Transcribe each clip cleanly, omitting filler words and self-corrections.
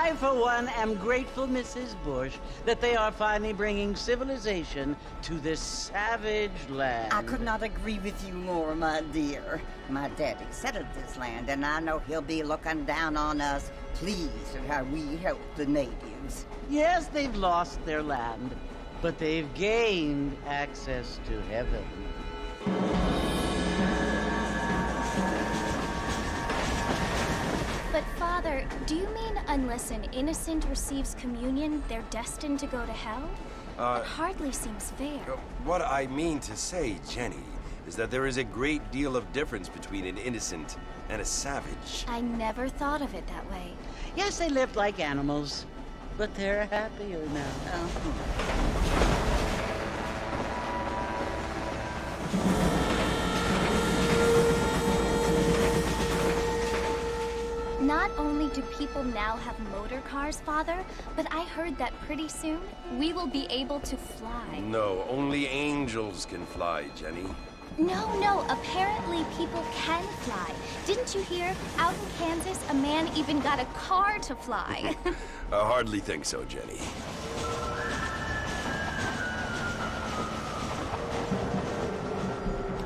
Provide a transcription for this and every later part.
I, for one, am grateful, Mrs. Bush, that they are finally bringing civilization to this savage land. I could not agree with you more, my dear. My daddy settled this land, and I know he'll be looking down on us, pleased at how we help the natives. Yes, they've lost their land, but they've gained access to heaven. But Father, do you mean unless an innocent receives communion, they're destined to go to hell? That hardly seems fair. What I mean to say, Jenny, is that there is a great deal of difference between an innocent and a savage. I never thought of it that way. Yes, they lived like animals, but they're happier now. Not only do people now have motor cars, Father, but I heard that pretty soon we will be able to fly. No, only angels can fly, Jenny. No, apparently people can fly. Didn't you hear? Out in Kansas, a man even got a car to fly. I hardly think so, Jenny.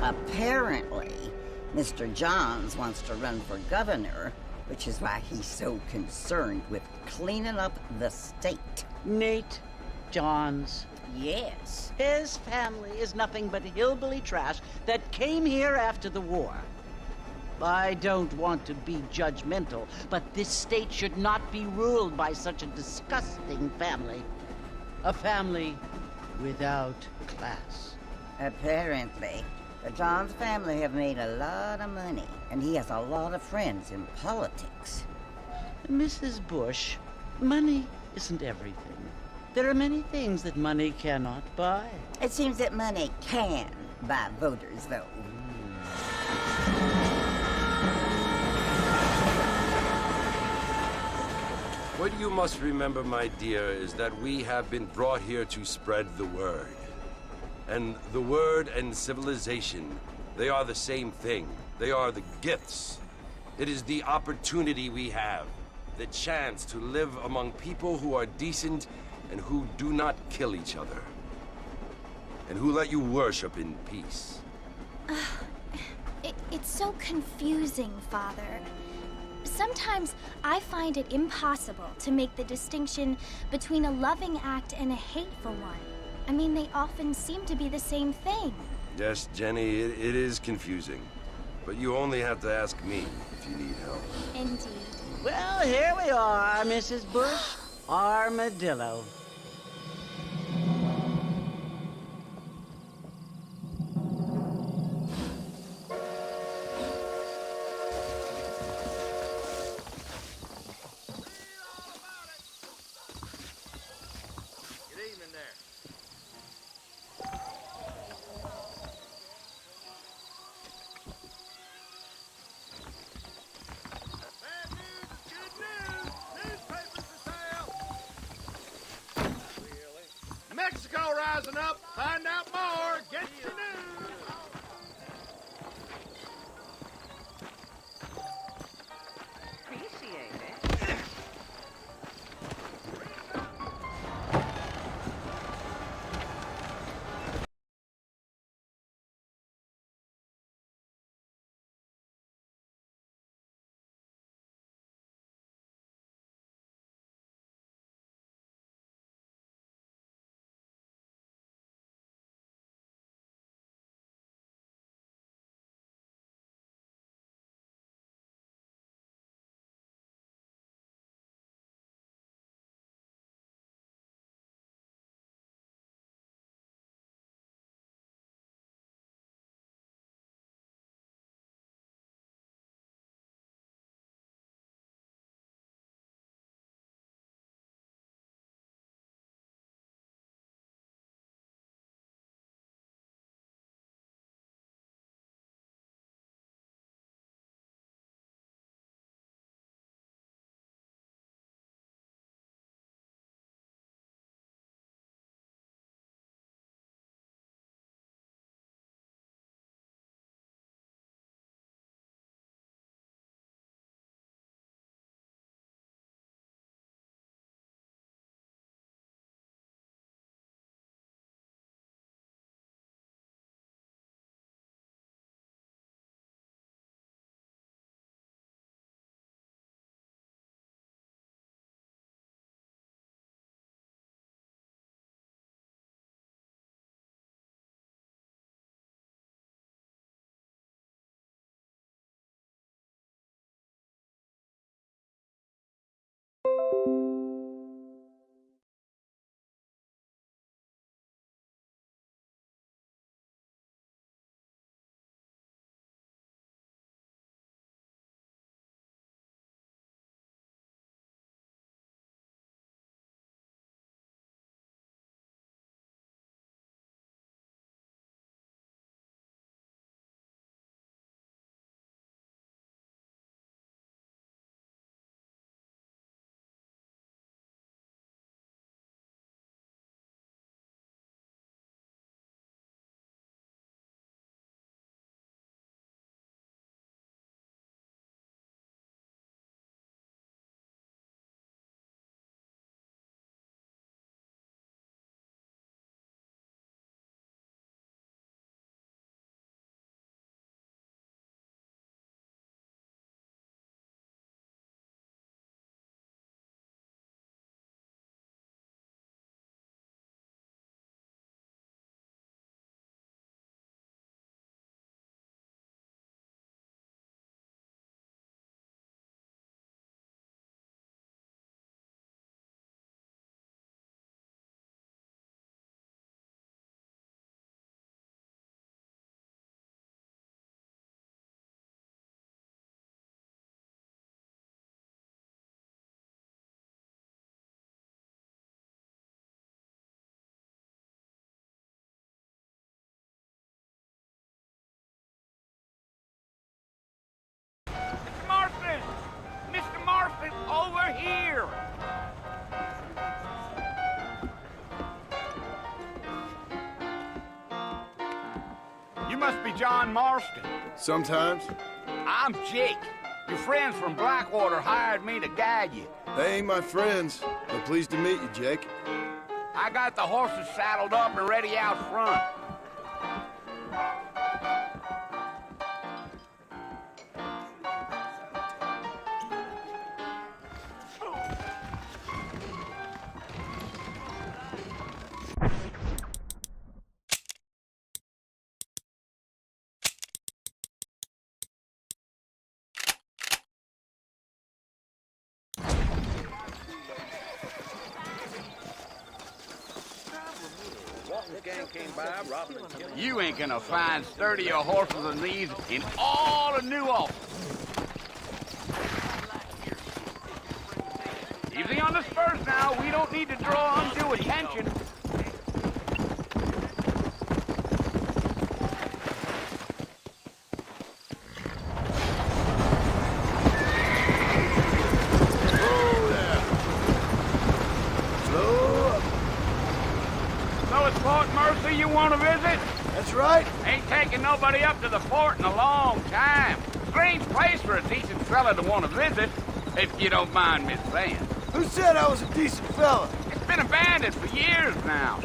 Apparently, Mr. Johns wants to run for governor, which is why he's so concerned with cleaning up the state. Nate Johns. Yes. His family is nothing but hillbilly trash that came here after the war. I don't want to be judgmental, but this state should not be ruled by such a disgusting family. A family without class. Apparently, the Johns family have made a lot of money, and he has a lot of friends in politics. Mrs. Bush, money isn't everything. There are many things that money cannot buy. It seems that money can buy voters, though. What you must remember, my dear, is that we have been brought here to spread the word. And the word and civilization, they are the same thing. They are the gifts. It is the opportunity we have, the chance to live among people who are decent and who do not kill each other, and who let you worship in peace. It's so confusing, Father. Sometimes I find it impossible to make the distinction between a loving act and a hateful one. I mean, they often seem to be the same thing. Yes, Jenny, it is confusing. But you only have to ask me if you need help. Indeed. Well, here we are, Mrs. Bush. Armadillo. over here! You must be John Marston. Sometimes. I'm Jake. Your friends from Blackwater hired me to guide you. They ain't my friends, but pleased to meet you, Jake. I got the horses saddled up and ready out front. You ain't gonna find sturdier horses than these in all of New Ulster. Easy on the spurs now. We don't need to draw undue attention. So it's Fort Mercy you want to visit? That's right. Ain't taking nobody up to the fort in a long time. Strange place for a decent fella to want to visit, if you don't mind me saying. Who said I was a decent fella? It's been abandoned for years now.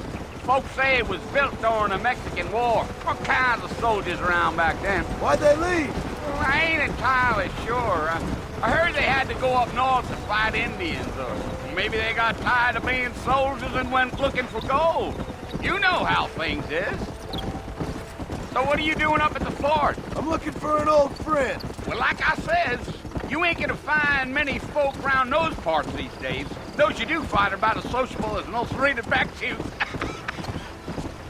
Folks say it was built during the Mexican War. All kinds of soldiers around back then. Why'd they leave? Well, I ain't entirely sure. I heard they had to go up north to fight Indians, or maybe they got tired of being soldiers and went looking for gold. You know how things is. So what are you doing up at the fort? I'm looking for an old friend. Well, like I says, you ain't gonna find many folk around those parts these days. Those you do find are about as sociable as an ulcerated back tooth.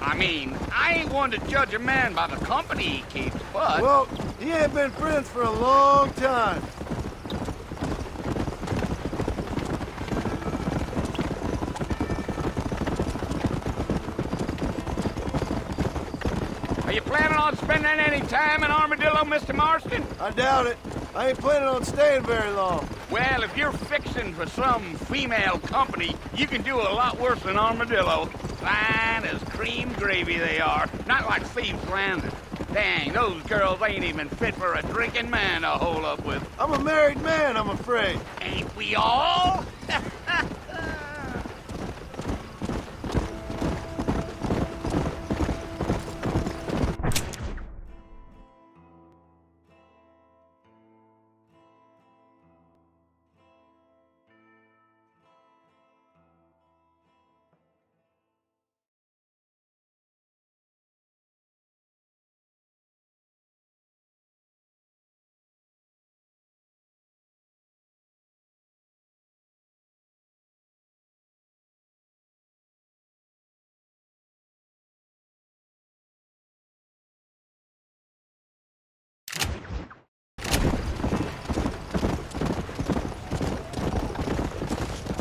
I mean, I ain't one to judge a man by the company he keeps, but... Well, he ain't been friends for a long time. Are you planning on spending any time in Armadillo, Mr. Marston? I doubt it. I ain't planning on staying very long. Well, if you're fixing for some female company, you can do a lot worse than Armadillo. Fine as cream gravy they are. Not like Thieves Landing. Dang, those girls ain't even fit for a drinking man to hole up with. I'm a married man, I'm afraid. Ain't we all?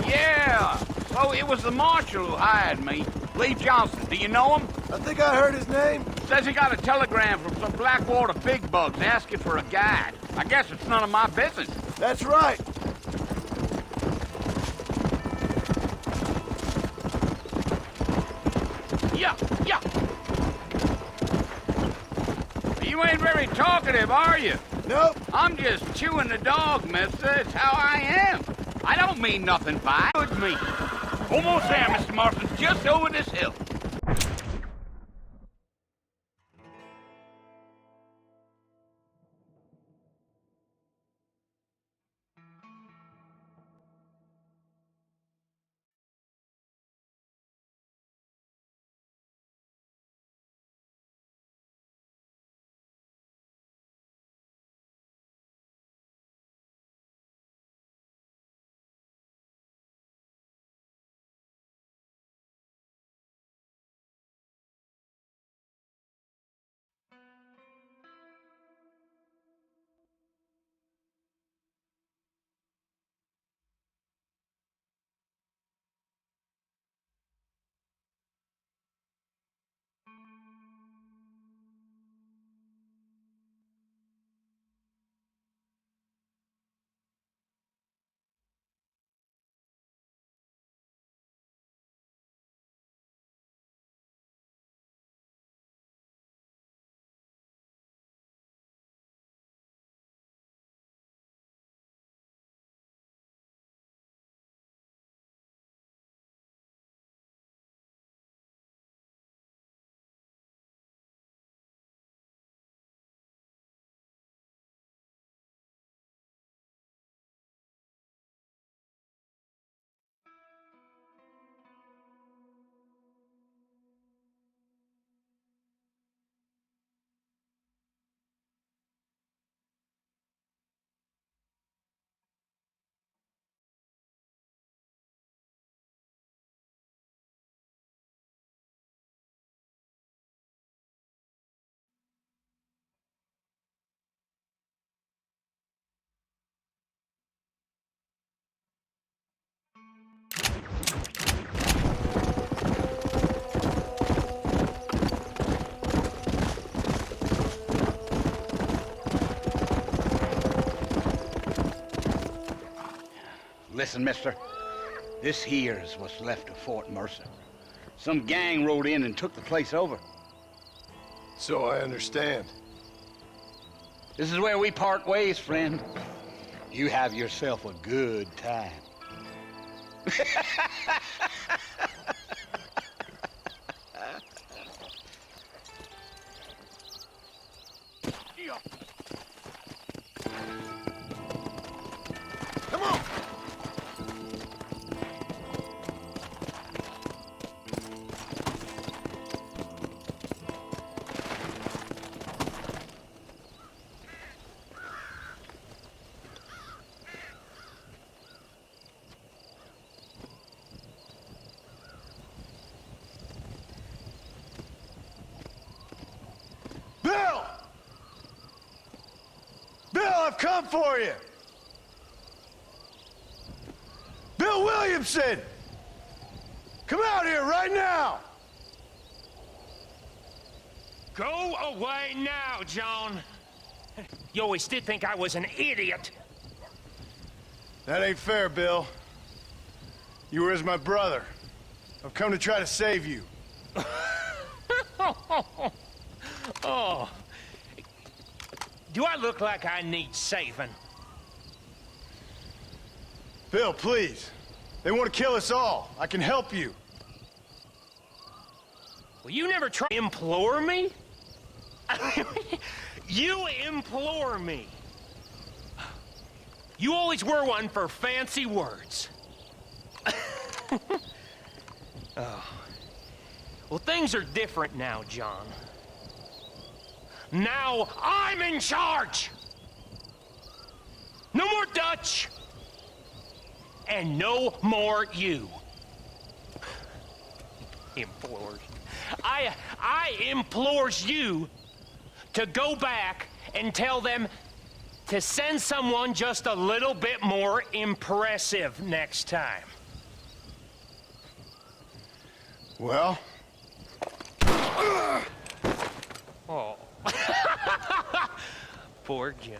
Yeah, so it was the marshal who hired me. Lee Johnson, do you know him? I think I heard his name. Says he got a telegram from some Blackwater big bugs asking for a guide. I guess it's none of my business. That's right. Yeah. You ain't very talkative, are you? Nope. I'm just chewing the dog, mister. It's how I am. I don't mean nothing by it. Good me. Almost there, Mr. Marston. Just over this hill. Listen, mister. This here is what's left of Fort Mercer. Some gang rode in and took the place over. So I understand. This is where we part ways, friend. You have yourself a good time. Come on! Bill! Bill, I've come for you! Bill Williamson! Come out here right now! Go away now, John. You always did think I was an idiot. That ain't fair, Bill. You were as my brother. I've come to try to save you. Oh. Do I look like I need saving? Bill, please. They want to kill us all. I can help you. Well, you never try to implore me? You implore me. You always were one for fancy words. Oh. Well, things are different now, John. Now I'm in charge! No more Dutch! And no more you. Implores. I implores you to go back and tell them to send someone just a little bit more impressive next time. Well? Oh. Poor John.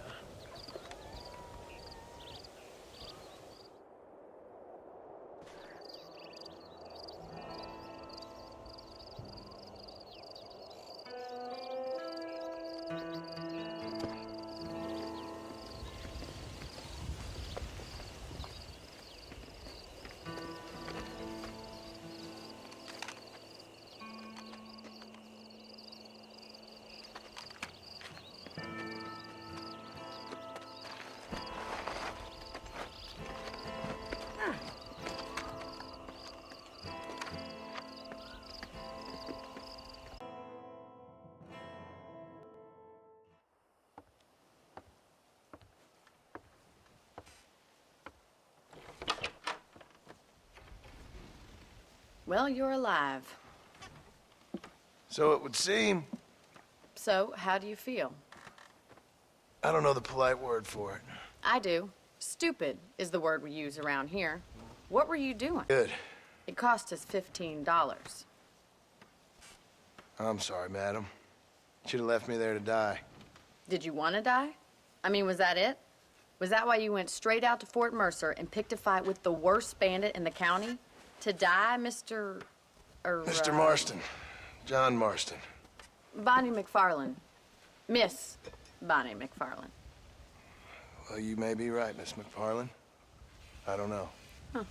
Well, you're alive. So it would seem. So, how do you feel? I don't know the polite word for it. I do. Stupid is the word we use around here. What were you doing? Good. It cost us $15. I'm sorry, madam. Should have left me there to die. Did you want to die? I mean, was that it? Was that why you went straight out to Fort Mercer and picked a fight with the worst bandit in the county? To die, Mr. Mr. Marston. John Marston. Bonnie McFarland. Miss Bonnie McFarland. Well, you may be right, Miss McFarland. I don't know. Huh.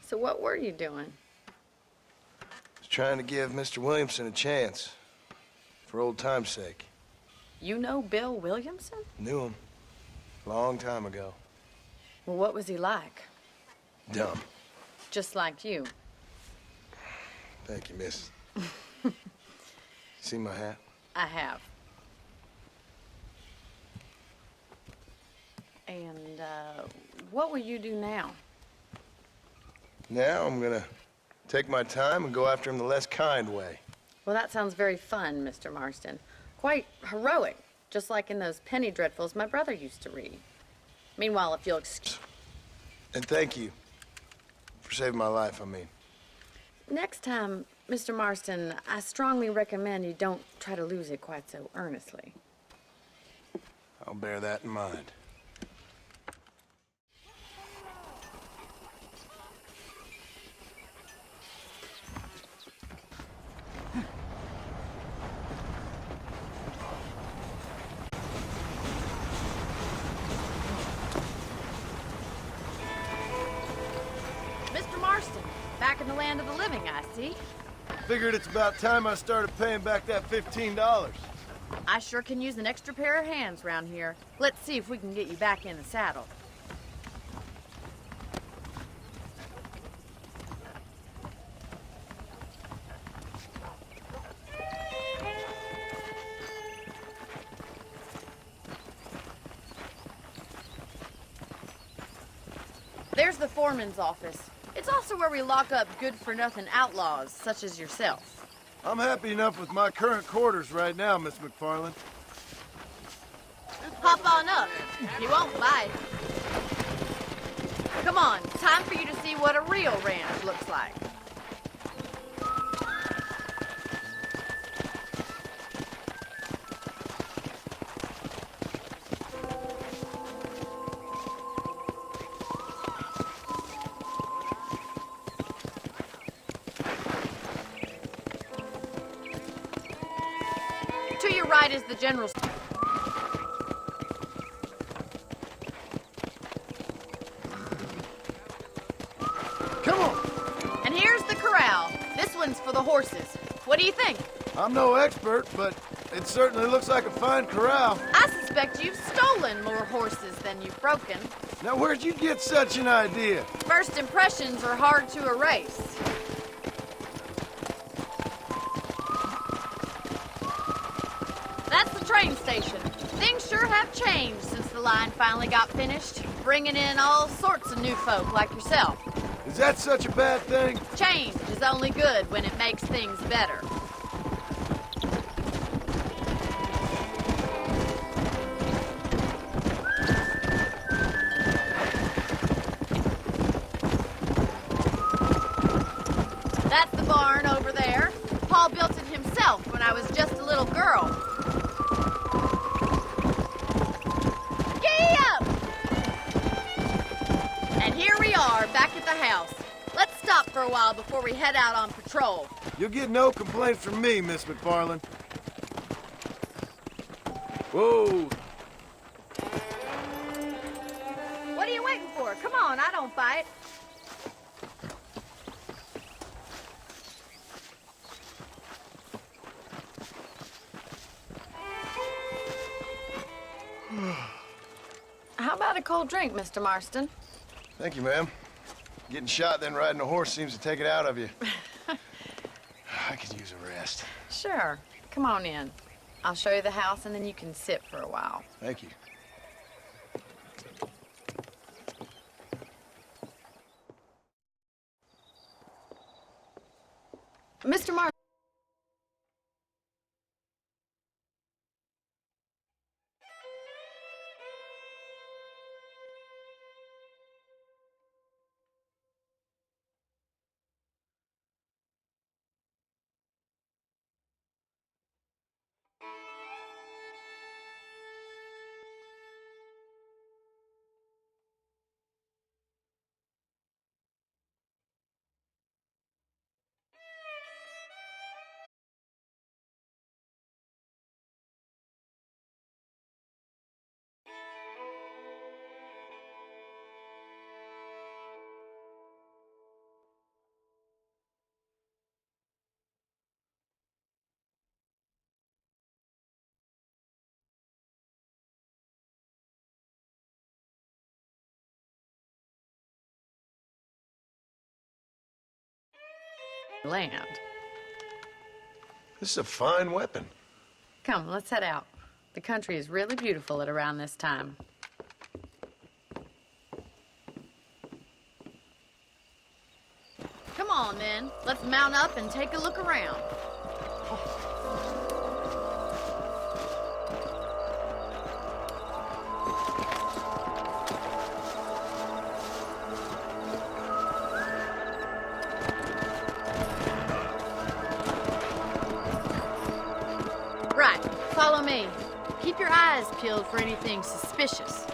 So what were you doing? Was trying to give Mr. Williamson a chance. For old time's sake. You know Bill Williamson? Knew him. Long time ago. Well, what was he like? Dumb. Just like you. Thank you, miss. See my hat? I have. And, what will you do now? Now I'm gonna take my time and go after him the less kind way. Well, that sounds very fun, Mr. Marston. Quite heroic, just like in those penny dreadfuls my brother used to read. Meanwhile, if you'll excuse... And thank you for saving my life, I mean. Next time, Mr. Marston, I strongly recommend you don't try to lose it quite so earnestly. I'll bear that in mind. back in the land of the living, I see. Figured it's about time I started paying back that $15. I sure can use an extra pair of hands around here. Let's see if we can get you back in the saddle. There's the foreman's office. It's also where we lock up good-for-nothing outlaws, such as yourself. I'm happy enough with my current quarters right now, Miss McFarland. Hop on up. You won't bite. Come on, time for you to see what a real ranch looks like. To your right is the general. Come on! And here's the corral. This one's for the horses. What do you think? I'm no expert, but it certainly looks like a fine corral. I suspect you've stolen more horses than you've broken. Now, where'd you get such an idea? First impressions are hard to erase. That's the train station. Things sure have changed since the line finally got finished, bringing in all sorts of new folk like yourself. Is that such a bad thing? Change is only good when it makes things better. That's the barn over there. Paul built it himself when I was just a little girl. Giddy up! And here we are, back at the house. Let's stop for a while before we head out on patrol. You'll get no complaints from me, Miss McFarland. Whoa! What are you waiting for? Come on, I don't bite. How about a cold drink, Mr. Marston? Thank you, ma'am. Getting shot then riding a horse seems to take it out of you. I could use a rest. Sure. Come on in. I'll show you the house and then you can sit for a while. Thank you. Mr. Marston. Land. This is a fine weapon. Come, let's head out. The country is really beautiful at around this time. Come on, then. Let's mount up and take a look around. Right, follow me. Keep your eyes peeled for anything suspicious.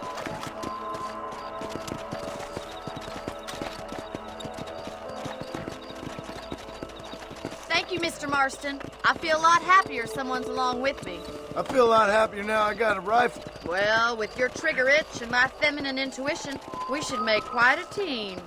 Thank you, Mr. Marston. I feel a lot happier someone's along with me. I feel a lot happier now I got a rifle. Well, with your trigger itch and my feminine intuition, we should make quite a team.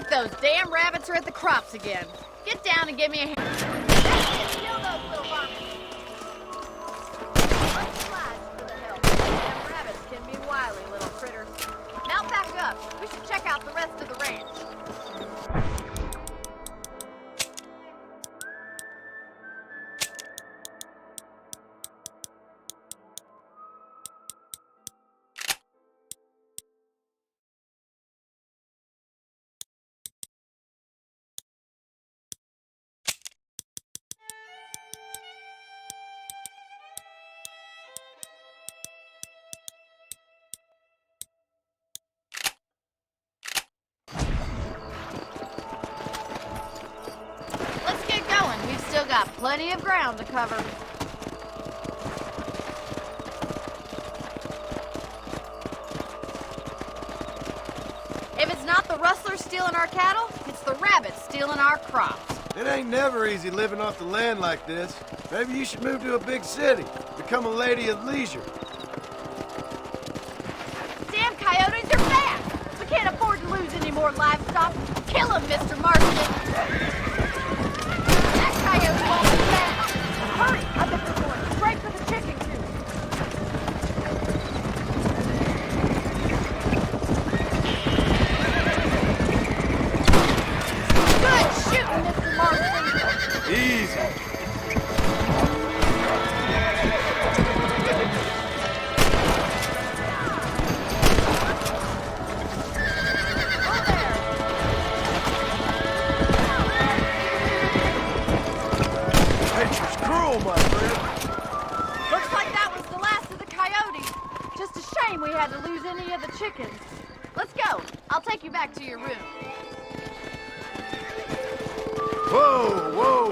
Look, those damn rabbits are at the crops again. Get down and give me a hand. That's it. Kill those little varmints. Much obliged for the help. Damn rabbits can be wily little critters. Now back up. We should check out the rest of the ranch. Still got plenty of ground to cover. If it's not the rustlers stealing our cattle, it's the rabbits stealing our crops. It ain't never easy living off the land like this. Maybe you should move to a big city. Become a lady of leisure. Damn coyotes are back! We can't afford to lose any more livestock. Kill them, Mr. Marston! Coyote won't be back. Hurry! I bet they're going straight for the chicken coop. Good shooting, Mr. Marston. Easy. My friend. Looks like that was the last of the coyotes. Just a shame we had to lose any of the chickens. Let's go. I'll take you back to your room. Whoa, whoa.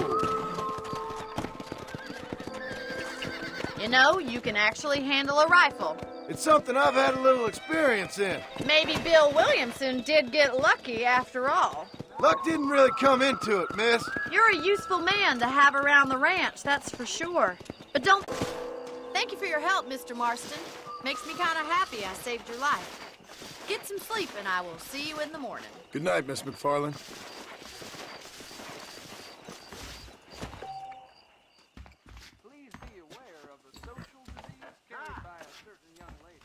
You know, you can actually handle a rifle. It's something I've had a little experience in. Maybe Bill Williamson did get lucky after all. Luck didn't really come into it, miss. You're a useful man to have around the ranch, that's for sure. But don't... Thank you for your help, Mr. Marston. Makes me kind of happy I saved your life. Get some sleep and I will see you in the morning. Good night, Miss McFarland. Please be aware of the social disease carried by a certain young lady.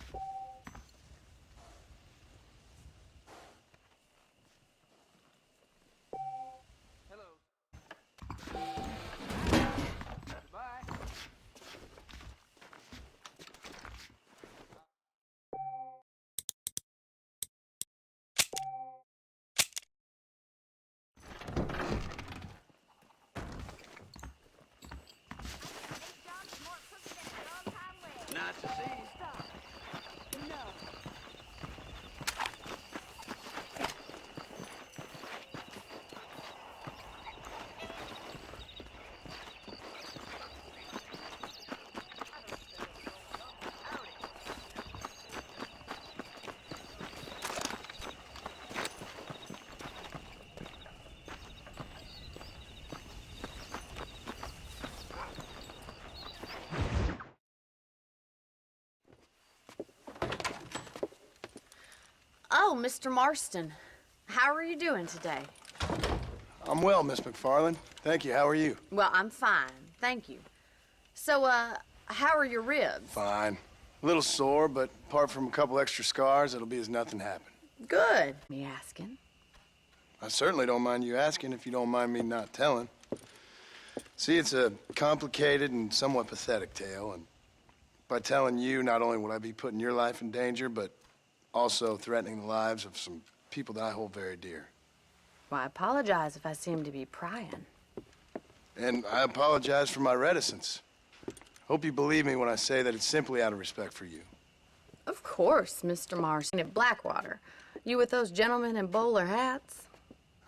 Goodbye. Nice to see you. Oh, Mr. Marston. How are you doing today? I'm well, Miss McFarland. Thank you. How are you? Well, I'm fine. Thank you. So, how are your ribs? Fine. A little sore, but apart from a couple extra scars, it'll be as nothing happened. Good. Me asking. I certainly don't mind you asking if you don't mind me not telling. See, it's a complicated and somewhat pathetic tale, and by telling you, not only would I be putting your life in danger, but also threatening the lives of some people that I hold very dear. Well, I apologize if I seem to be prying. And I apologize for my reticence. Hope you believe me when I say that it's simply out of respect for you. Of course, Mr. Marston. At Blackwater. You with those gentlemen in bowler hats?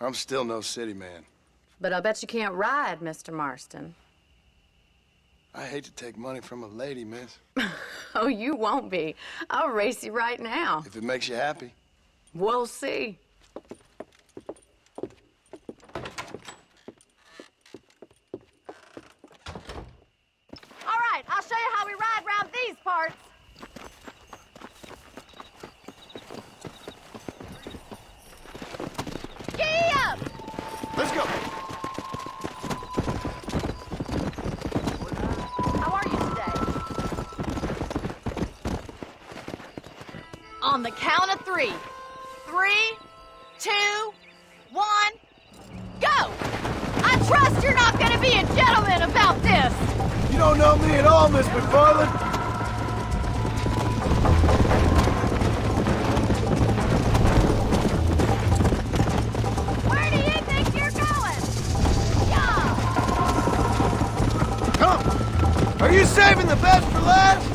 I'm still no city man. But I'll bet you can't ride, Mr. Marston. I hate to take money from a lady, miss. Oh, you won't be. I'll race you right now. If it makes you happy. We'll see. All right, I'll show you how we ride around these parts. Gee! On the count of 3. 3, 2, 1, go! I trust you're not gonna be a gentleman about this! You don't know me at all, Miss McFarland. Where do you think you're going? Yeah! Come! Are you saving the best for last?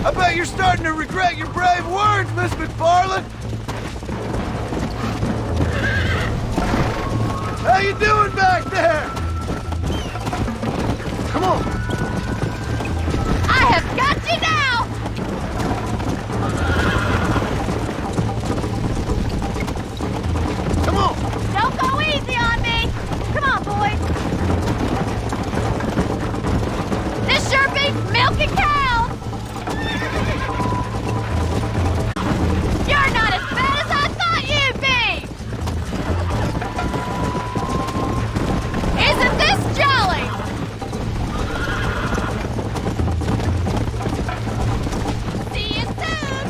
I bet you're starting to regret your brave words, Miss McFarland! How you doing back there? Come on! I have got you now! Come on! Don't go easy on me! Come on, boys! This sure beats milking cows! You're not as bad as I thought you'd be! Isn't this jolly? See you soon!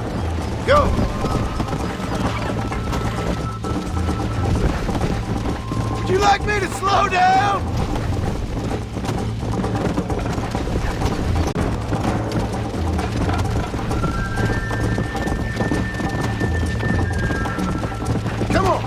Go! Would you like me to slow down? Come on!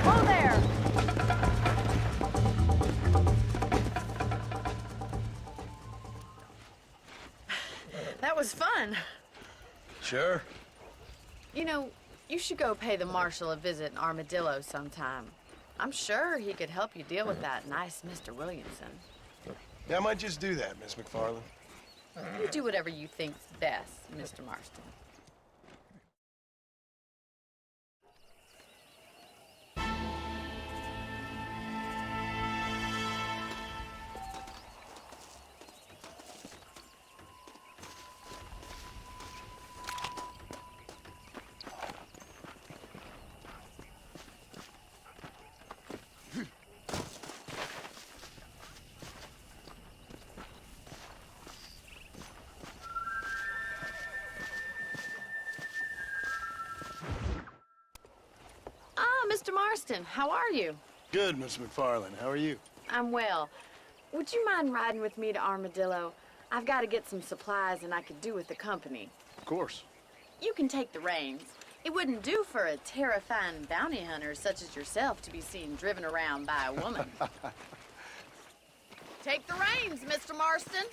Whoa there! That was fun. Sure. You know, you should go pay the marshal a visit in Armadillo sometime. I'm sure he could help you deal with that nice Mr. Williamson. Yeah, I might just do that, Miss McFarland. You do whatever you think's best, Mr. Marston. Mr. Marston, how are you? Good, Miss McFarland. How are you? I'm well. Would you mind riding with me to Armadillo? I've got to get some supplies and I could do with the company. Of course. You can take the reins. It wouldn't do for a terrifying bounty hunter such as yourself to be seen driven around by a woman. Take the reins, Mr. Marston.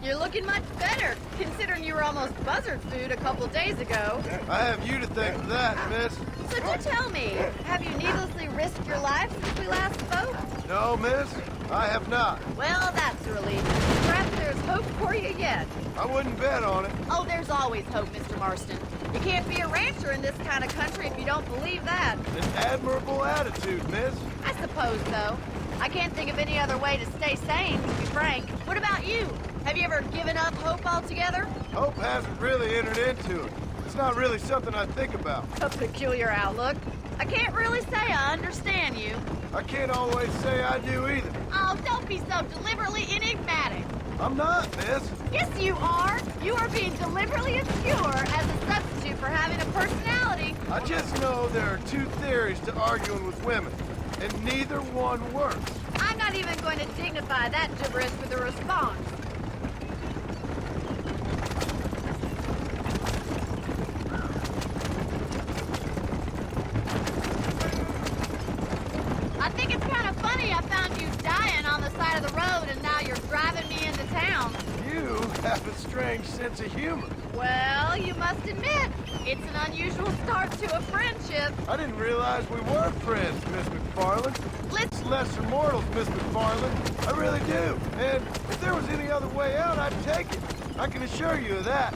You're looking much better, considering you were almost buzzard food a couple days ago. I have you to thank for that, miss. So do tell me, have you needlessly risked your life since we last spoke? No, miss, I have not. Well, that's a relief. Perhaps there's hope for you yet. I wouldn't bet on it. Oh, there's always hope, Mr. Marston. You can't be a rancher in this kind of country if you don't believe that. An admirable attitude, miss. I suppose so. I can't think of any other way to stay sane, to be frank. What about you? Have you ever given up hope altogether? Hope hasn't really entered into it. It's not really something I think about. A peculiar outlook. I can't really say I understand you. I can't always say I do either. Oh, don't be so deliberately enigmatic. I'm not, miss. Yes, you are. You are being deliberately obscure as a substitute for having a personality. I just know there are two theories to arguing with women, and neither one works. I'm not not even going to dignify that gibberish with a response. I think it's kind of funny I found you dying on the side of the road and now you're driving me into town. You have a strange sense of humor. Well, you must admit, it's an unusual start to a friendship. I didn't realize we were friends, Miss McFarland. Let's... Lesser mortals, Miss McFarland. I really do. And if there was any other way out, I'd take it. I can assure you of that.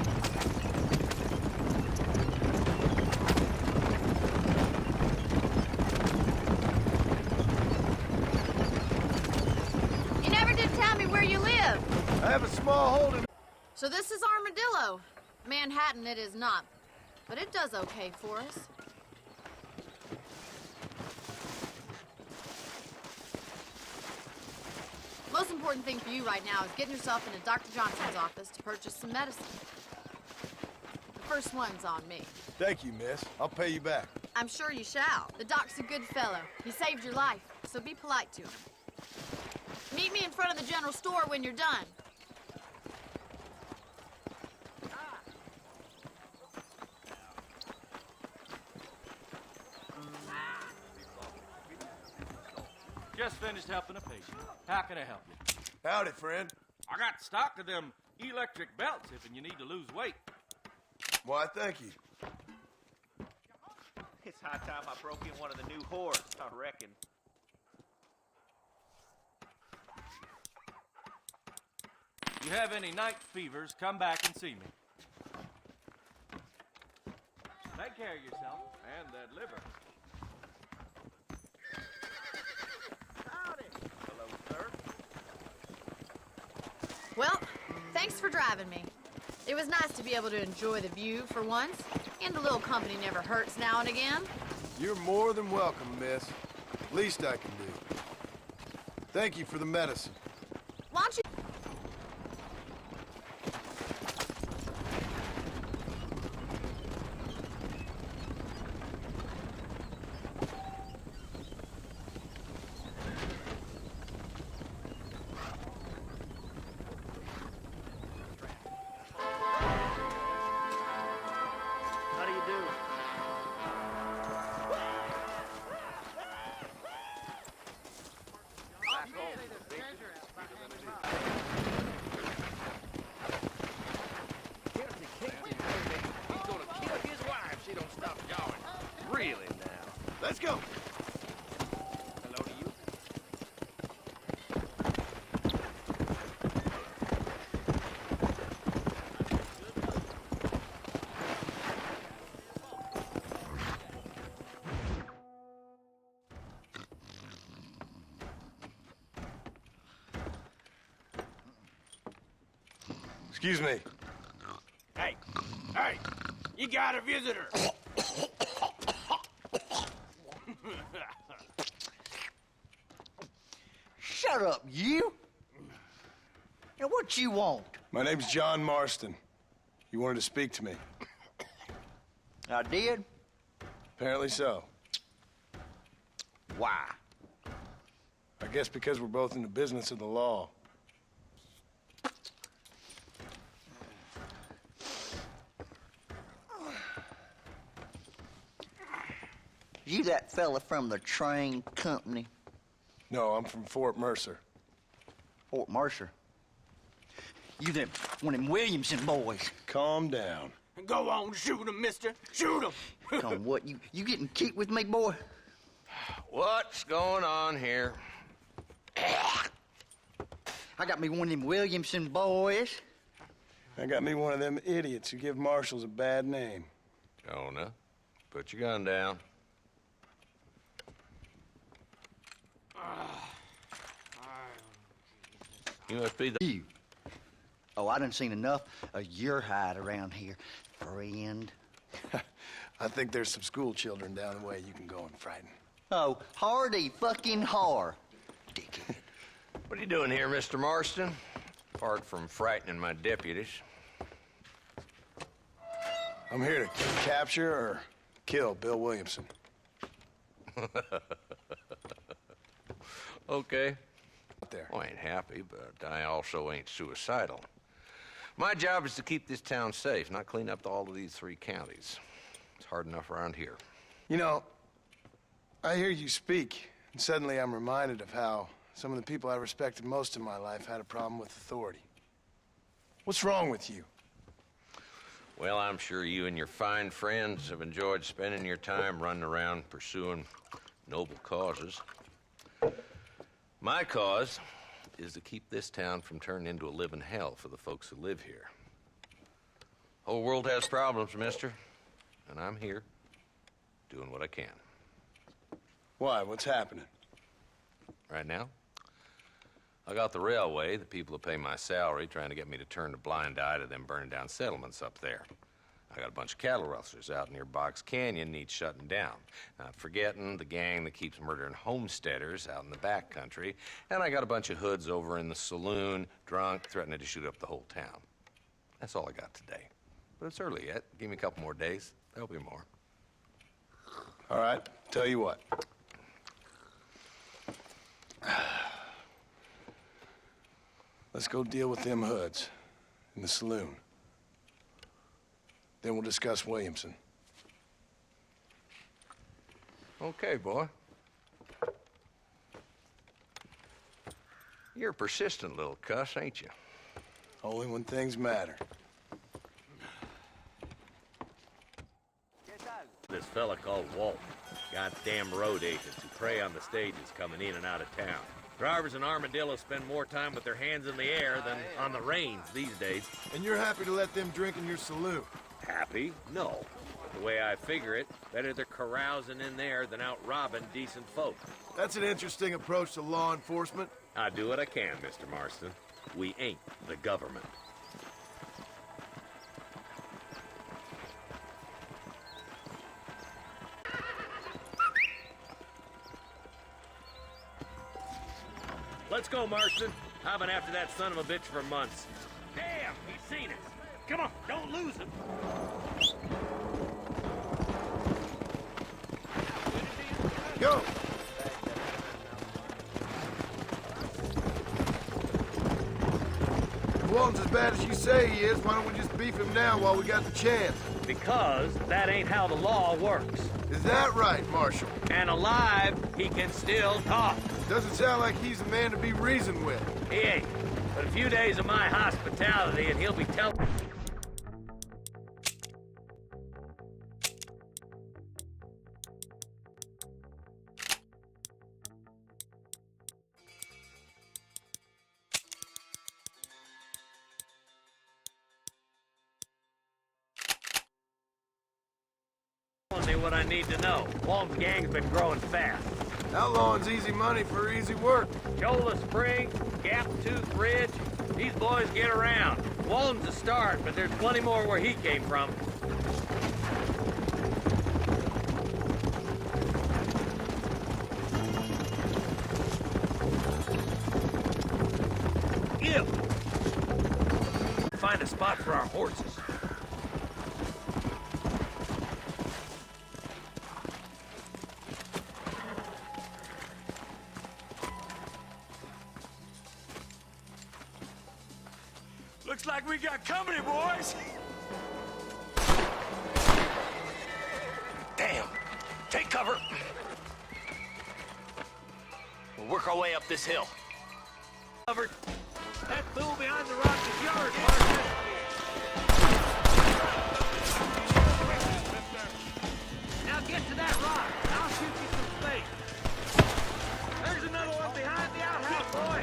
You never did tell me where you live. I have a small holding. So this is Armadillo. Manhattan it is not, but it does okay for us. Most important thing for you right now is getting yourself into Dr. Johnson's office to purchase some medicine. The first one's on me. Thank you, miss. I'll pay you back. I'm sure you shall. The doc's a good fellow. He saved your life, so be polite to him. Meet me in front of the general store when you're done. Just finished helping a patient. How can I help you? Howdy, friend. I got stock of them electric belts if you need to lose weight. Why, thank you. It's high time I broke in one of the new whores, I reckon. You have any night fevers, come back and see me. Take care of yourself and that liver. Howdy. Hello, sir. Well, thanks for driving me. It was nice to be able to enjoy the view for once, and a little company never hurts now and again. You're more than welcome, miss. Least I can do. Thank you for the medicine. Why don't you... How do you do? He's gonna kill his wife if she don't stop yawing. Really now. Let's go. Hello to you. Excuse me. Hey, hey, you got a visitor. Shut up, you! Now, what you want? My name's John Marston. You wanted to speak to me. I did? Apparently so. Why? I guess because we're both in the business of the law. You that fella from the train company? No, I'm from Fort Mercer. Fort Mercer? You them, one of them Williamson boys. Calm down. Go on, shoot him, mister. Shoot him. Come on, what, you getting kicked with me, boy? What's going on here? I got me one of them Williamson boys. I got me one of them idiots who give marshals a bad name. Jonah, put your gun down. You must be the... You. Oh, I done seen enough of your hide around here, friend. I think there's some school children down the way you can go and frighten. Oh, hardy fucking har. Dickhead. What are you doing here, Mr. Marston? Apart from frightening my deputies. I'm here to capture or kill Bill Williamson. Okay. there. Well, I ain't happy, but I also ain't suicidal. My job is to keep this town safe, not clean up all of these 3 counties. It's hard enough around here. You know, I hear you speak, and suddenly I'm reminded of how some of the people I respected most in my life had a problem with authority. What's wrong with you? Well, I'm sure you and your fine friends have enjoyed spending your time running around pursuing noble causes. My cause is to keep this town from turning into a living hell for the folks who live here. Whole world has problems, mister, and I'm here doing what I can. Why? What's happening? Right now, I got the railway, the people who pay my salary, trying to get me to turn a blind eye to them burning down settlements up there. I got a bunch of cattle rustlers out near Box Canyon needs shutting down. Not forgetting the gang that keeps murdering homesteaders out in the back country. And I got a bunch of hoods over in the saloon, drunk, threatening to shoot up the whole town. That's all I got today. But it's early yet. Give me a couple more days. There'll be more. All right, tell you what. Let's go deal with them hoods in the saloon. Then we'll discuss Williamson. Okay, boy. You're a persistent little cuss, ain't you? Only when things matter. This fella called Walt. Goddamn road agents who prey on the stages coming in and out of town. Drivers in Armadillo spend more time with their hands in the air than on the reins these days. And you're happy to let them drink in your saloon? Happy? No. The way I figure it, better they're carousing in there than out robbing decent folk. That's an interesting approach to law enforcement. I do what I can, Mr. Marston. We ain't the government. Let's go, Marston. I've been after that son of a bitch for months. Damn, he's seen us. Come on, don't lose him. Go! If Walton's as bad as you say he is, why don't we just beef him down while we got the chance? Because that ain't how the law works. Is that right, Marshal? And alive, he can still talk. Doesn't sound like he's a man to be reasoned with. He ain't. But a few days of my hospitality and he'll be telling... me what I need to know. Walton's gang's been growing fast. Outlawing's easy money for easy work. Chola Spring, Gap Tooth Ridge, these boys get around. Walton's a start, but there's plenty more where he came from. Ew! Find a spot for our horses. Looks like we got company, boys. Damn. Take cover. We'll work our way up this hill. Covered. That fool behind the rock is yours, Marston. Now get to that rock. I'll shoot you some space. There's another one behind the outhouse, boy.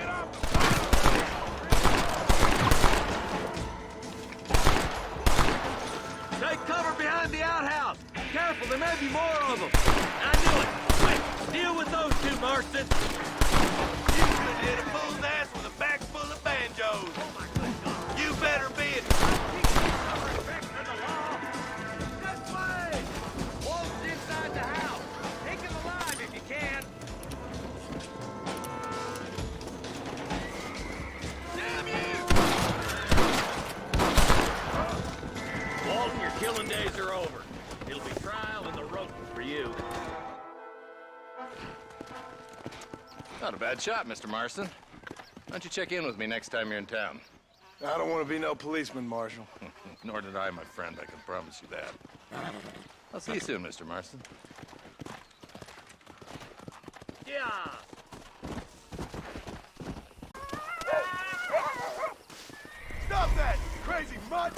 Take cover behind the outhouse. Careful, there may be more of them. I knew it. Quick, deal with those two, Marston. You could hit a fool's ass with a bag full of banjos. Oh, my good God. You better be it. Respect for the law. This way. Walton's inside the house. Take him alive if you can. Damn you! Walton, your killing days are over. It'll be trial and the rope for you. Not a bad shot, Mr. Marston. don't you check in with me next time you're in town? I don't want to be no policeman, Marshal. Nor did I, my friend. I can promise you that. I'll see you soon, Mr. Marston. Yeah. Stop that, you crazy mutt!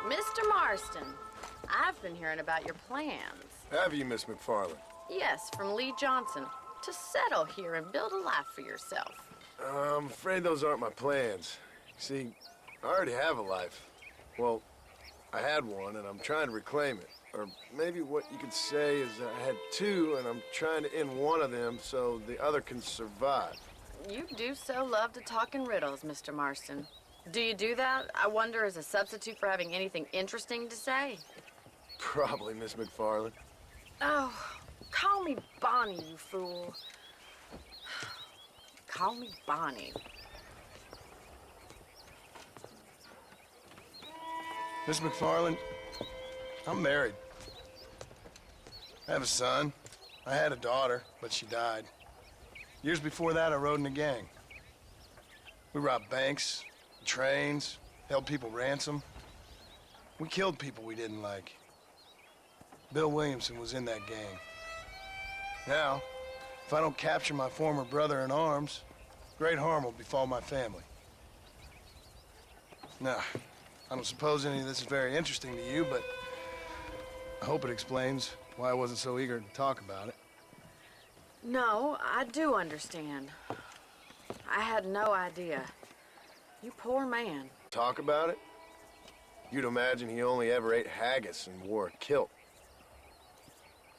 Mr. Marston, I've been hearing about your plans. Have you, Miss McFarland? Yes, from Lee Johnson. To settle here and build a life for yourself. I'm afraid those aren't my plans. See, I already have a life. Well, I had one, and I'm trying to reclaim it. Or maybe what you could say is I had two, and I'm trying to end one of them so the other can survive. You do so love to talk in riddles, Mr. Marston. Do you do that, I wonder, as a substitute for having anything interesting to say? Probably, Miss McFarland. Oh, call me Bonnie, you fool. Call me Bonnie. Miss McFarland, I'm married. I have a son. I had a daughter, but she died. Years before that, I rode in a gang. We robbed banks, trains, held people ransom. We killed people we didn't like. Bill Williamson was in that gang. Now, if I don't capture my former brother in arms, great harm will befall my family. Now, I don't suppose any of this is very interesting to you, but I hope it explains why I wasn't so eager to talk about it. No, I do understand. I had no idea. You poor man. Talk about it? You'd imagine he only ever ate haggis and wore a kilt.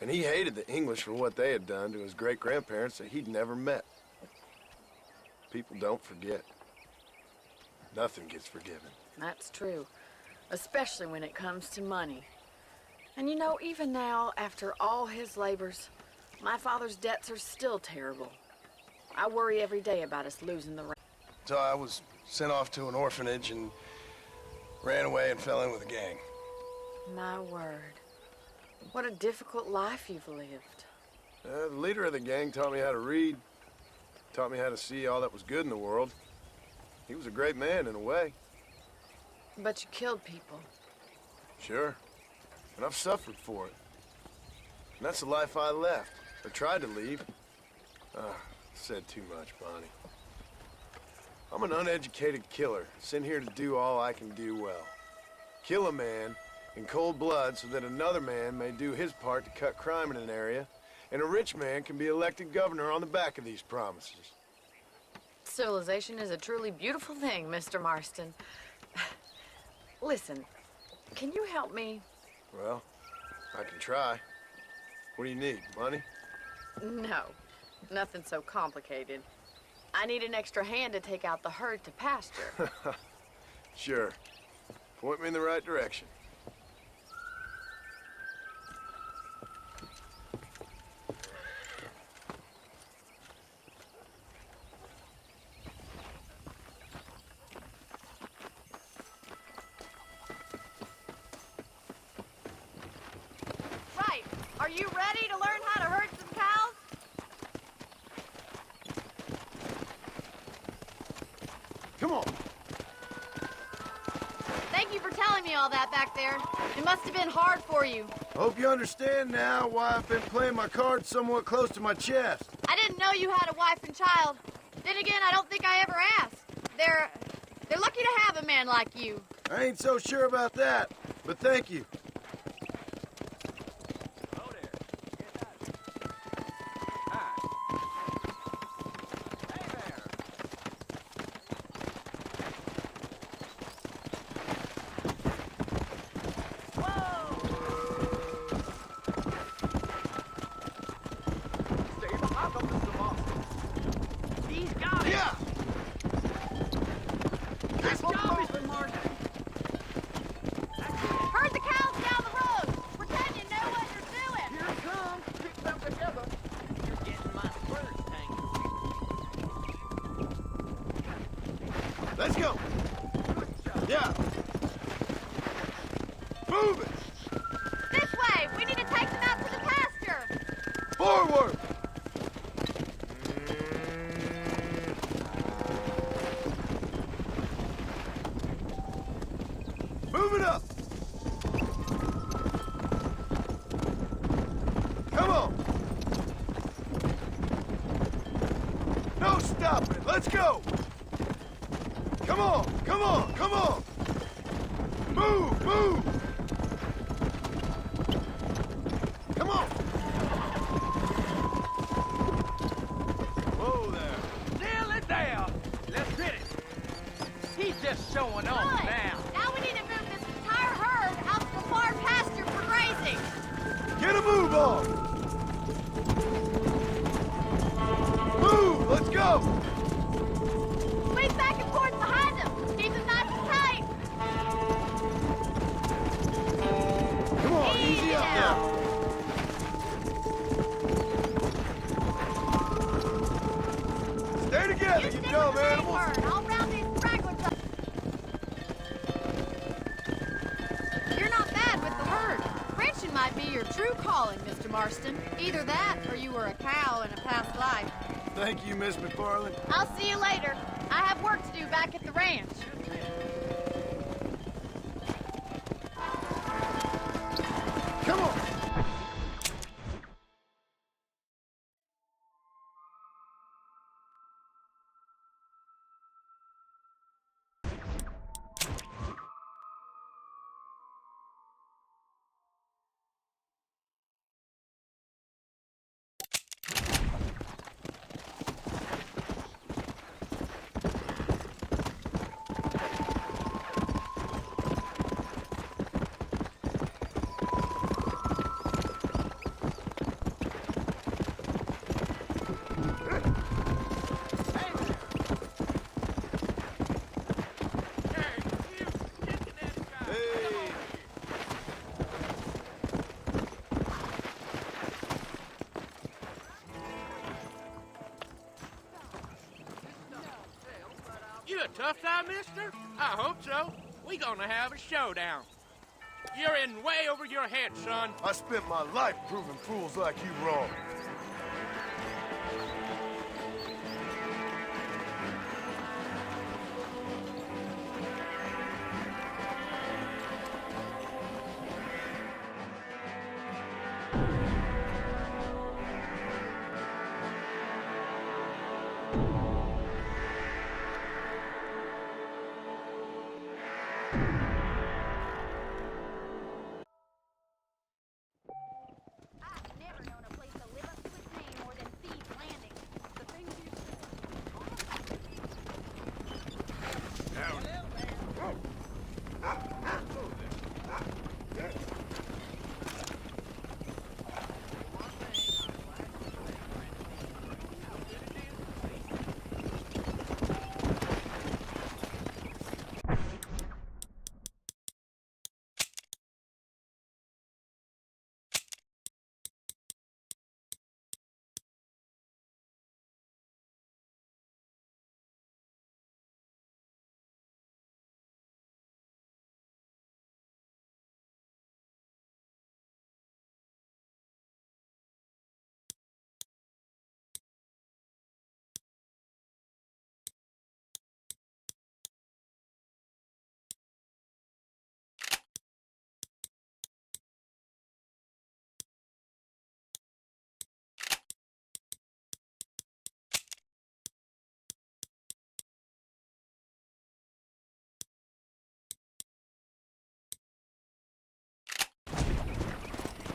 And he hated the English for what they had done to his great-grandparents that he'd never met. People don't forget. Nothing gets forgiven. That's true. Especially when it comes to money. And you know, even now, after all his labors, my father's debts are still terrible. I worry every day about us losing the ranch. So I was sent off to an orphanage and ran away and fell in with a gang. My word. What a difficult life you've lived. The leader of the gang taught me how to read. Taught me how to see all that was good in the world. He was a great man in a way. But you killed people. Sure. And I've suffered for it. And that's the life I left, or tried to leave. Said too much, Bonnie. I'm an uneducated killer, sent here to do all I can do well. Kill a man in cold blood so that another man may do his part to cut crime in an area, and a rich man can be elected governor on the back of these promises. Civilization is a truly beautiful thing, Mr. Marston. Listen, can you help me? Well, I can try. What do you need, money? No, nothing so complicated. I need an extra hand to take out the herd to pasture. Sure. Point me in the right direction. Right. Are you ready to learn how to herd some cows? Come on. Thank you for telling me all that back there. It must have been hard for you. Hope you understand now why I've been playing my cards somewhat close to my chest. I didn't know you had a wife and child. Then again, I don't think I ever asked. They're lucky to have a man like you. I ain't so sure about that, but thank you. He's got it! Yeah! Let's go, Mr. Martin! Herd the cows down the road! Pretend you know what you're doing! Here it comes! Pick them together! You're getting my spurs tangled. Let's go! Yeah! Move it! This way! We need to take them out to the pasture! Forward! Move it up! Come on! No stopping! Let's go! Come on! Come on! Come on! Move! Move! Come on! Whoa there. Nail it down. Let's hit it. He's just showing off now. Now we need to move this entire herd out to the far pasture for grazing. Get a move on! Move! Let's go! Swing back and forth behind them. Keep them nice and tight. Come on, easy up now. Stay together, you dumb animals. I'll round these stragglers up. You're not bad with the herd. Ranching might be your true calling, Mr. Marston. Either that, or you were a cow in a past life. Thank you, Miss McFarland. I'll see you later. I have work to do back at the ranch. Come on! You a tough guy, mister? I hope so. We gonna have a showdown. You're in way over your head, son. I spent my life proving fools like you wrong.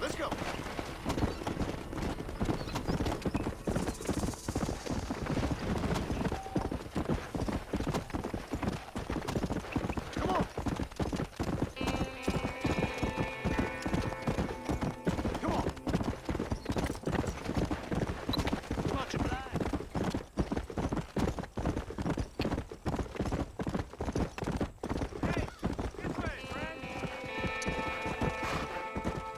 Let's go. Come on. Come on. Much obliged. Hey, this way, friend.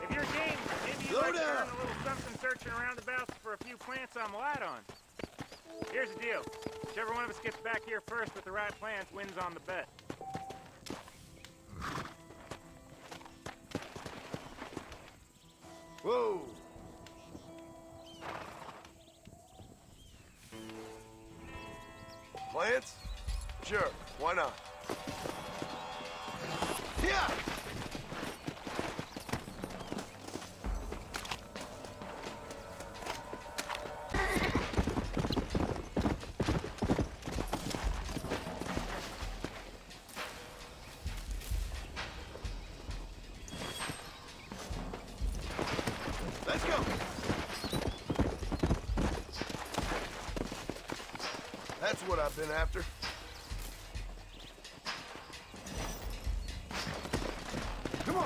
If you're game, maybe you'd like to earn a little something searching around about for a few plants I'm light on. Here's the deal. Whichever one of us gets back here first with the right plants wins on the bet. Whoa. Plants? Sure, why not? Yeah! been after? Come on!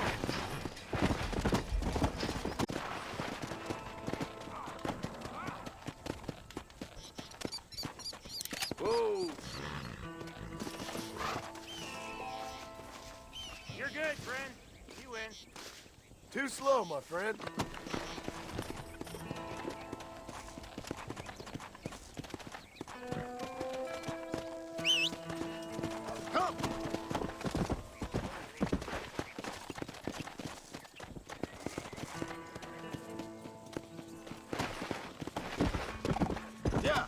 Whoa! You're good, friend. You win. Too slow, my friend. Come! Yeah!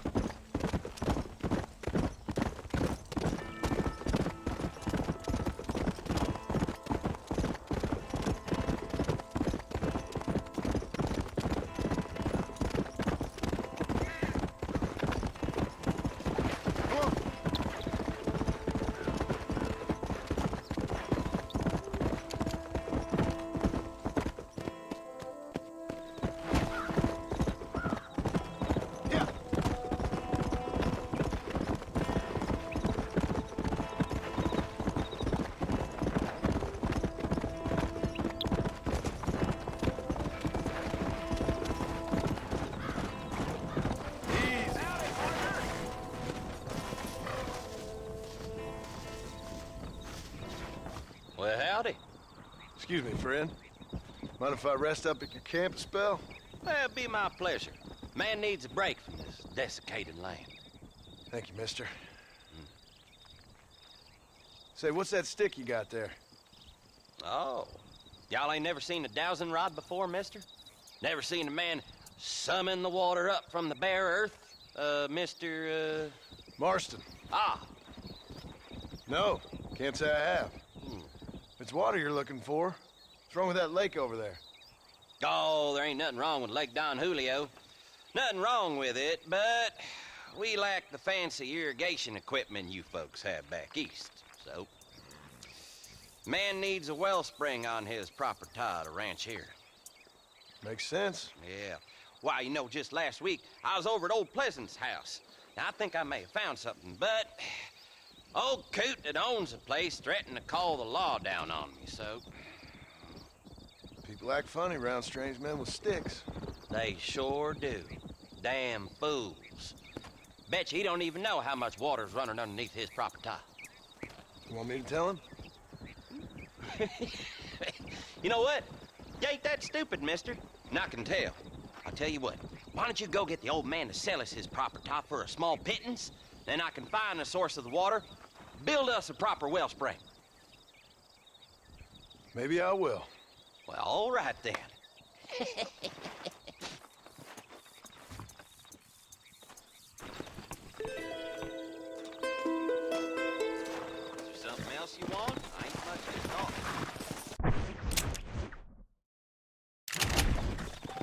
Well, howdy. Excuse me, friend. Mind if I rest up at your camp a spell? Well, it'd be my pleasure. Man needs a break from this desiccated land. Thank you, mister. Say, what's that stick you got there? Oh. Y'all ain't never seen a dowsing rod before, mister? Never seen a man summon the water up from the bare earth? Mr. Marston. Ah. No, can't say I have. If it's water you're looking for, what's wrong with that lake over there? Oh, there ain't nothing wrong with Lake Don Julio. Nothing wrong with it, but we lack the fancy irrigation equipment you folks have back east, so... Man needs a wellspring on his proper tie to ranch here. Makes sense. Yeah. Why, you know, just last week, I was over at old Pleasant's house. Now, I think I may have found something, but... Old coot that owns the place threatened to call the law down on me, so... People act funny around strange men with sticks. They sure do. Damn fools. Bet you he don't even know how much water's running underneath his proper tie. You want me to tell him? You know what? You ain't that stupid, mister. And I can tell. I'll tell you what. Why don't you go get the old man to sell us his proper tie for a small pittance? Then I can find the source of the water, build us a proper wellspring. Maybe I will. Well, all right then. Is there something else you want? I ain't much to talk.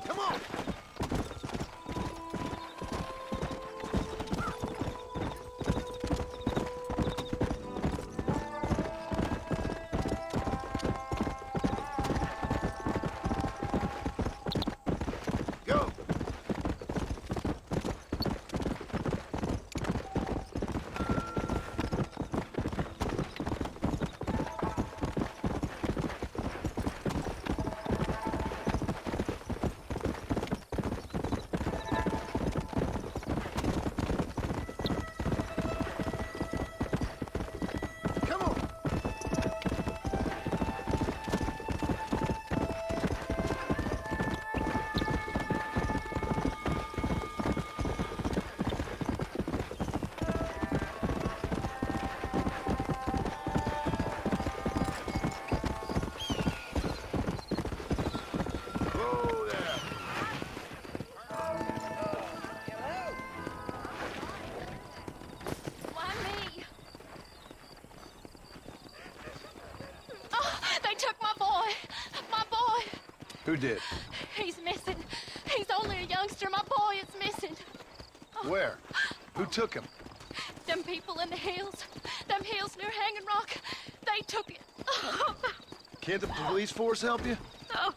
Come on! Who did? He's missing. He's only a youngster. My boy is missing. Where? Who took him? Them people in the hills. Them hills near Hanging Rock. They took it. Can't the police force help you? Oh,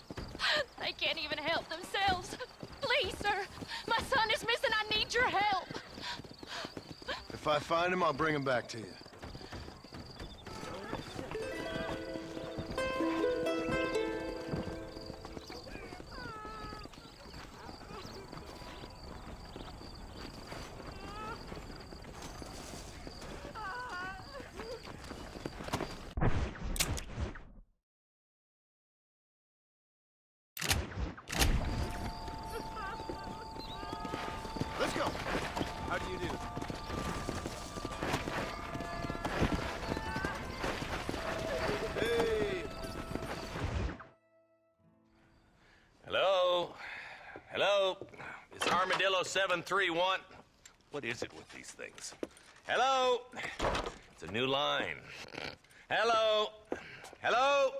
they can't even help themselves. Please, sir. My son is missing. I need your help. If If I find him, I'll bring him back to you. Let's go. How do you do? Hey! Hello? Hello? It's Armadillo 731. What is it with these things? Hello? It's a new line. Hello? Hello?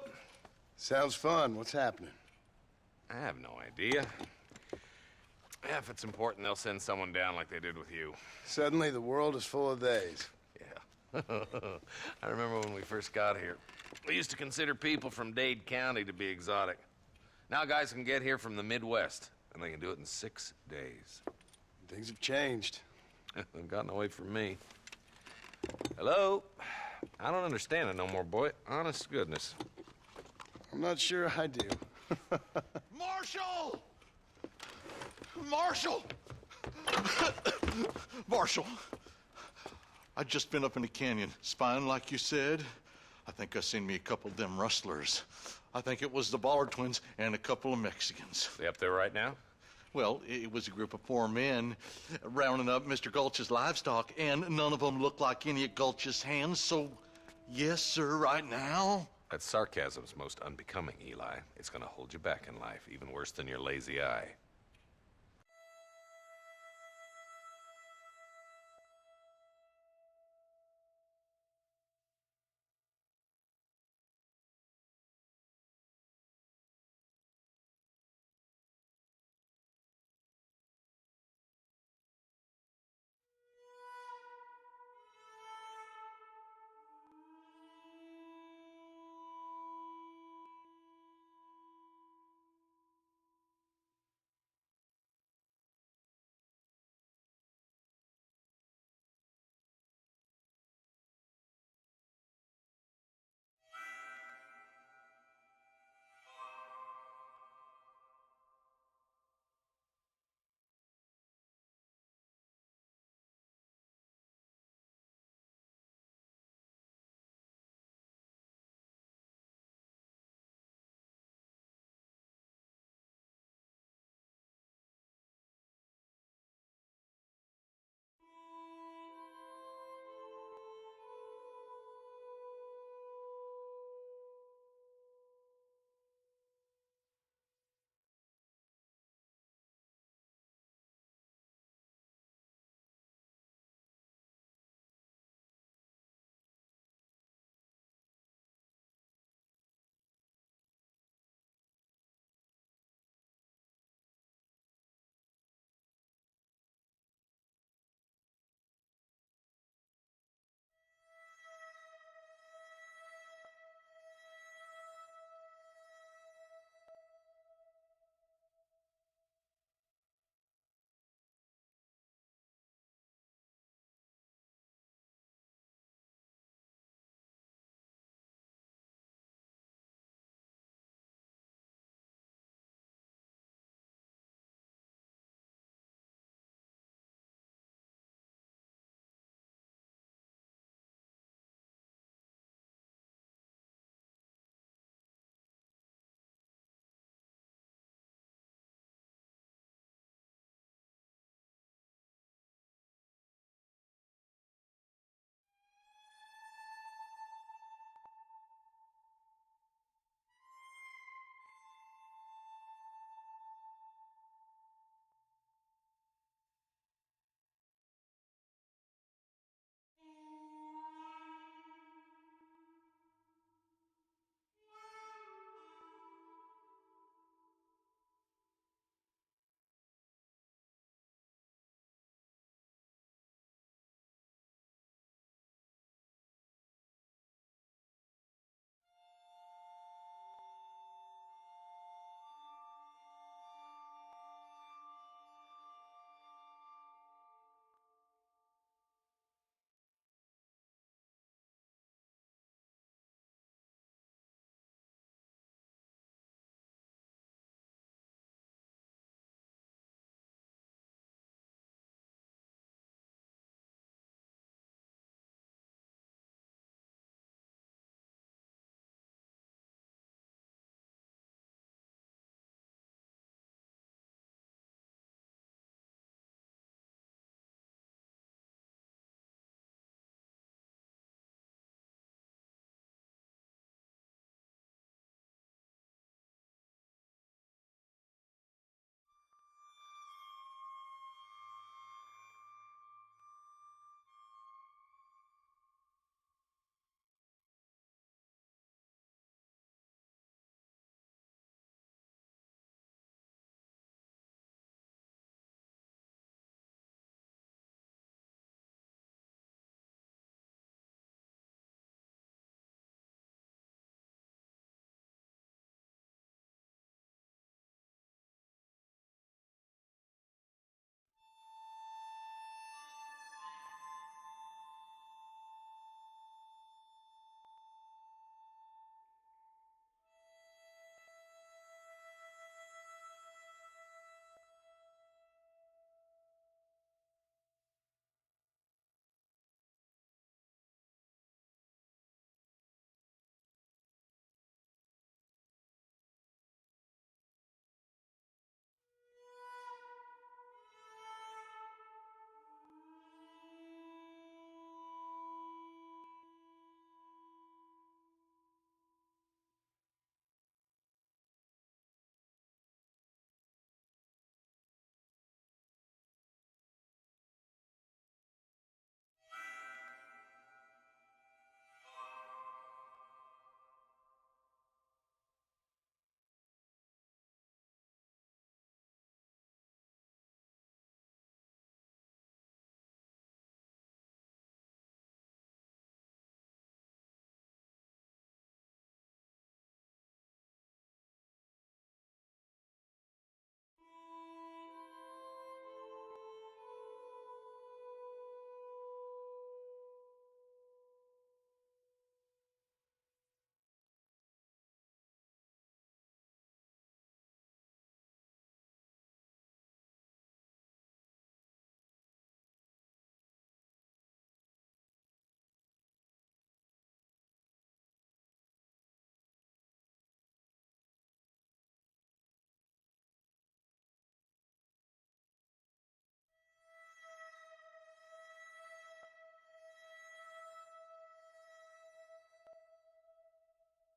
Sounds fun. What's happening? I have no idea. Yeah, if it's important, they'll send someone down like they did with you. Suddenly, the world is full of theys. Yeah. I remember when we first got here. We used to consider people from Dade County to be exotic. Now guys can get here from the Midwest, and they can do it in 6 days. Things have changed. They've gotten away from me. Hello? I don't understand it no more, boy. Honest to goodness. I'm not sure I do. Marshal! Marshal! Marshal! I just been up in the canyon, spying like you said. I think I seen me a couple of them rustlers. I think it was the Ballard twins and a couple of Mexicans. They up there right now? Well, it was a group of 4 men rounding up Mr. Gulch's livestock, and none of them looked like any of Gulch's hands, so yes, sir, right now. That sarcasm's most unbecoming, Eli. It's gonna hold you back in life, even worse than your lazy eye.